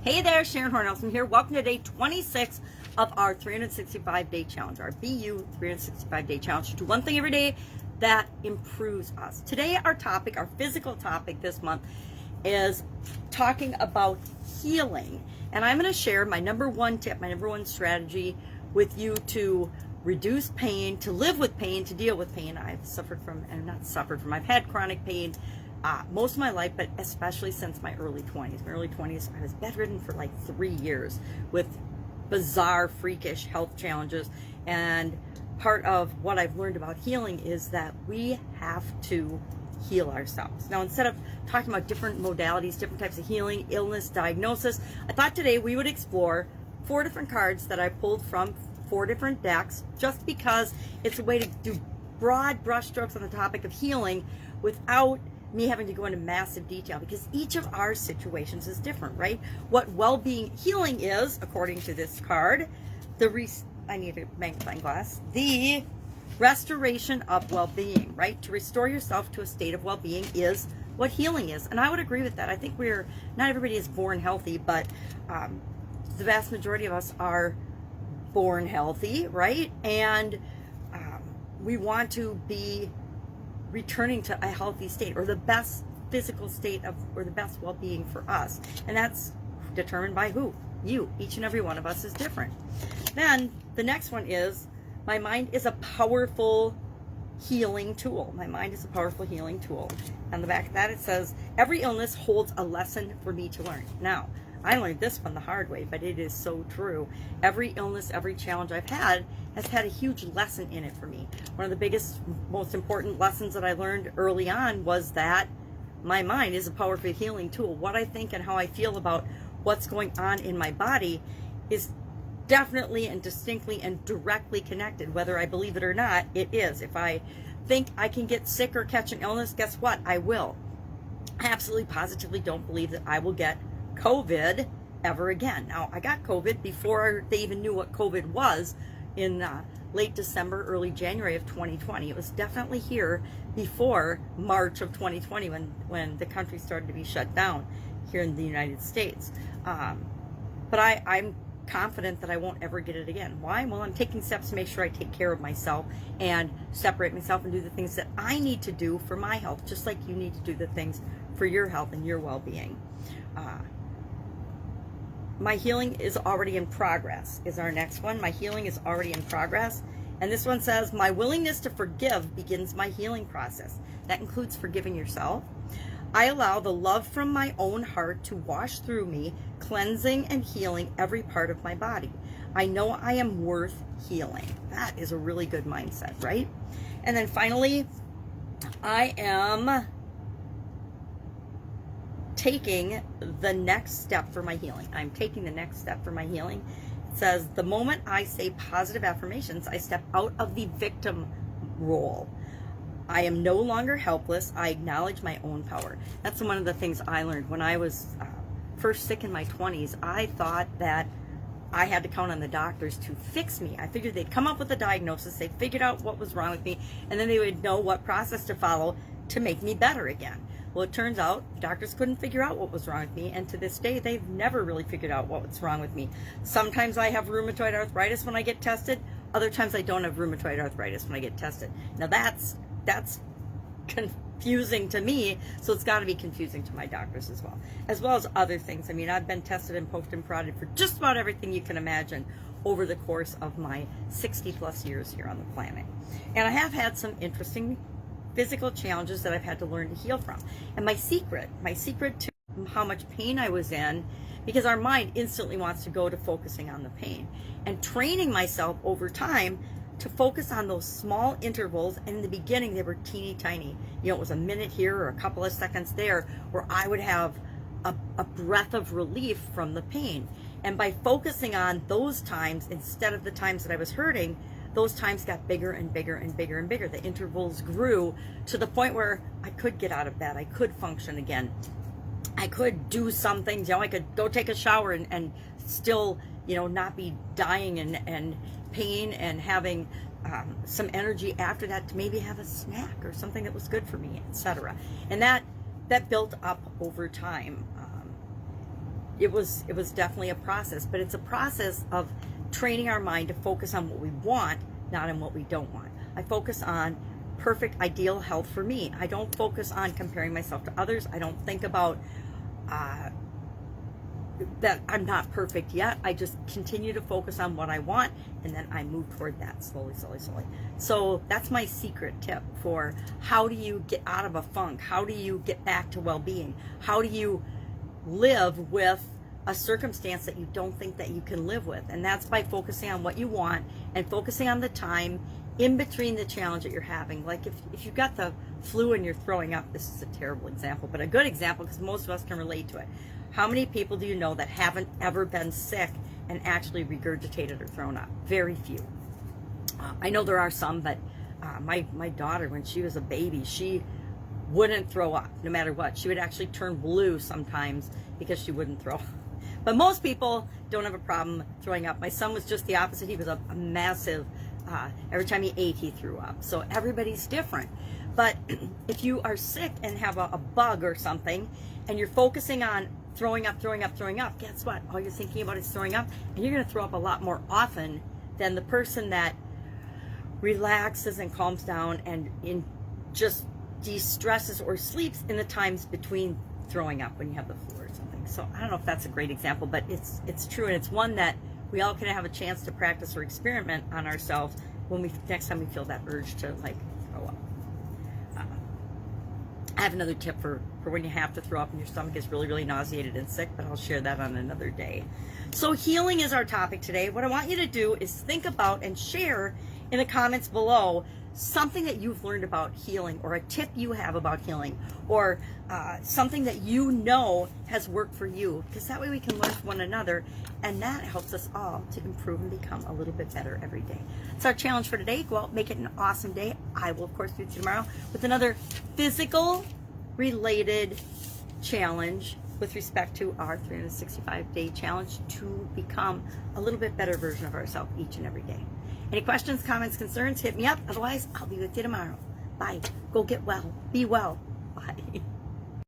Hey there, Sharon Horne-Ellstrom here. Welcome to day 26 of our 365-day challenge, our BU 365-day challenge. Do one thing every day that improves us. Today, our topic, our physical topic this month, is talking about healing. And I'm going to share my number one tip, my number one strategy with you to reduce pain, to live with pain, to deal with pain. I've had chronic pain most of my life, but especially since my early 20s. My early 20s, I was bedridden for like 3 years with bizarre, freakish health challenges. And part of what I've learned about healing is that we have to heal ourselves. Now, instead of talking about different modalities, different types of healing, illness, diagnosis, I thought today we would explore 4 different cards that I pulled from 4 different decks, just because it's a way to do broad brushstrokes on the topic of healing without me having to go into massive detail, because each of our situations is different, right? What well-being healing is, according to this card, I need a magnifying glass, the restoration of well-being, right? To restore yourself to a state of well-being is what healing is. And I would agree with that. I think not everybody is born healthy, but the vast majority of us are born healthy, right? And we want to be returning to a healthy state, or the best physical state or the best well-being for us. And that's determined by who? You. Each and every one of us is different. Then the next one is, my mind is a powerful healing tool. My mind is a powerful healing tool. On the back of that, it says, every illness holds a lesson for me to learn. Now, I learned this one the hard way, but it is so true. Every illness, every challenge I've had has had a huge lesson in it for me. One of the biggest, most important lessons that I learned early on was that my mind is a powerful healing tool. What I think and how I feel about what's going on in my body is definitely and distinctly and directly connected. Whether I believe it or not, it is. If I think I can get sick or catch an illness, guess what? I will. I absolutely positively don't believe that I will get COVID ever again. Now, I got COVID before they even knew what COVID was in late December, early January of 2020. It was definitely here before March of 2020 when the country started to be shut down here in the United States. But I'm confident that I won't ever get it again. Why? Well, I'm taking steps to make sure I take care of myself and separate myself and do the things that I need to do for my health, just like you need to do the things for your health and your well-being. My healing is already in progress is our next one. My healing is already in progress. And this one says, my willingness to forgive begins my healing process. That includes forgiving yourself. I allow the love from my own heart to wash through me, cleansing and healing every part of my body. I know I am worth healing. That is a really good mindset, right? And then finally, I am taking the next step for my healing. I'm taking the next step for my healing. It says, the moment I say positive affirmations, I step out of the victim role. I am no longer helpless. I acknowledge my own power. That's one of the things I learned when I was first sick in my 20s. I thought that I had to count on the doctors to fix me. I figured they'd come up with a diagnosis, they figured out what was wrong with me, and then they would know what process to follow to make me better again. Well, it turns out doctors couldn't figure out what was wrong with me, and to this day, they've never really figured out what's wrong with me. Sometimes I have rheumatoid arthritis when I get tested. Other times I don't have rheumatoid arthritis when I get tested. Now that's confusing to me, so it's got to be confusing to my doctors as well as other things. I mean, I've been tested and poked and prodded for just about everything you can imagine over the course of my 60 plus years here on the planet. And I have had some interesting physical challenges that I've had to learn to heal from. And my secret to how much pain I was in, because our mind instantly wants to go to focusing on the pain, and training myself over time to focus on those small intervals. And in the beginning, they were teeny tiny. You know, it was a minute here or a couple of seconds there where I would have a breath of relief from the pain. And by focusing on those times instead of the times that I was hurting, those times got bigger and bigger and bigger and bigger. The intervals grew to the point where I could get out of bed. I could function again. I could do some things. You know, I could go take a shower and still, you know, not be dying and pain, and having some energy after that to maybe have a snack or something that was good for me, etc. And that built up over time. it was definitely a process, but it's a process of training our mind to focus on what we want, not on what we don't want. I focus on perfect, ideal health for me. I don't focus on comparing myself to others. I don't think about that I'm not perfect yet. I just continue to focus on what I want, and then I move toward that slowly. So that's my secret tip for how do you get out of a funk? How do you get back to well-being? How do you live with a circumstance that you don't think that you can live with? And that's by focusing on what you want and focusing on the time in between the challenge that you're having. Like if you've got the flu and you're throwing up, this is a terrible example, but a good example because most of us can relate to it. How many people do you know that haven't ever been sick and actually regurgitated or thrown up? Very few. I know there are some, but my daughter, when she was a baby, she wouldn't throw up no matter what. She would actually turn blue sometimes because she wouldn't throw up. But most people don't have a problem throwing up. My son was just the opposite. He was a massive, every time he ate, he threw up. So everybody's different. But if you are sick and have a bug or something, and you're focusing on throwing up, guess what? All you're thinking about is throwing up, and you're going to throw up a lot more often than the person that relaxes and calms down and just de-stresses or sleeps in the times between throwing up when you have the flu or something. So I don't know if that's a great example, but it's true, and it's one that we all can have a chance to practice or experiment on ourselves when next time we feel that urge to like throw up. I have another tip for when you have to throw up and your stomach is really nauseated and sick, but I'll share that on another day. So healing is our topic today. What I want you to do is think about and share in the comments below something that you've learned about healing, or a tip you have about healing, or something that you know has worked for you, because that way we can learn from one another, and that helps us all to improve and become a little bit better every day. It's our challenge for today. Go out, make it an awesome day. I will, of course, be with you tomorrow with another physical related challenge with respect to our 365-day challenge to become a little bit better version of ourselves each and every day. Any questions, comments, concerns, hit me up. Otherwise, I'll be with you tomorrow. Bye. Go get well. Be well. Bye.